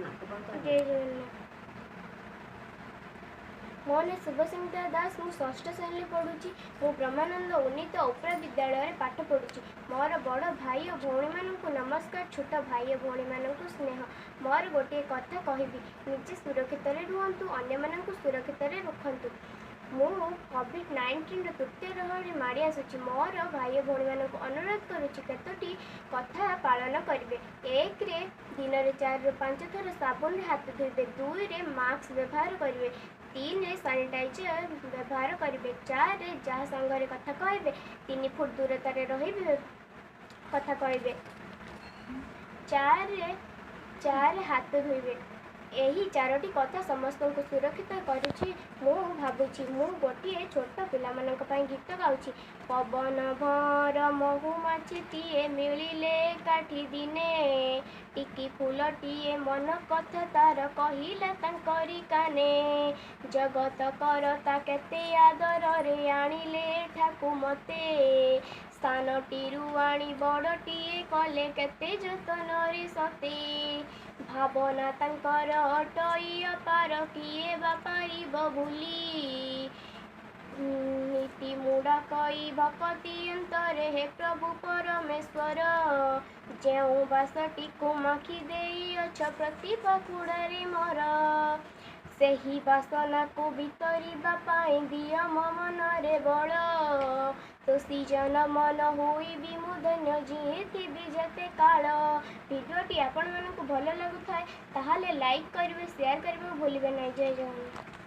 जय जगन्नाथ। मो ना शुभसंगीता दास मु षष्ठ श्रेणी पढ़ुची। मु ब्रह्मानंद उन्नीत उपरा विद्यालय पाठ पढ़ुची। मोर बड़ भाई और भौणी मानक नमस्कार। छोट भाई और भौणी मानक स्नेह। मोर गोटे कथा कहबी, निजे सुरक्षित रुहतु, अन्य मानक सुरक्षित रखतु। मु कोविड-19 तृतीय लहरी माड़ी आसुची। मोर भाई और भौणी मानक अनुरोध करुची केतोटी कथा पालन करेंगे। 1 रे दिन रे 4 ରୁ 5 थर साबुन रे हाथ धोइबे। 2 रे मास्क व्यवहार करेंगे। 3 रे सैनिटाइजर व्यवहार करेंगे। 4 रे जहाँ संगे कथा कहबे 3 फुट दूरता रे रहिबे कथा कहबे। 4 रे हाथ धोइबे। यही 4टी कथा समस्त को सुरक्षित करुछि। मु भाबुछि मु गोटे छोट पिला मानक पई गीत गाउछि। पवन भर महुमाछीटीए मिलिले काठी दिने, टिकी फूलटीए मन कथा तार कहिला तांकरी काने। जगत करता केते आदर रे आनिले ठाकु मते, स्थानटीरु आनी बड़टीए कले केते जतन रे सते। भावना तांकर अटई अपार किए बापारिब भूली, नीति मुड़ा कई भक्ति अंतरे हे प्रभु परमेश्वर। जेउ बासटी को माखी देई अछ प्रति पकुड़ारे मोर, सेही बासना को भितरिबा पाई दिया मो मनरे बल। तोसी जन मन होई विमुधन्य जिए थिबी जते काल। भिडियोटी आपण मानकु भल लागुथाय ताहाले लाइक करिवे, शेयर करिवे भूलिबे नहीं। जय जगन्नाथ।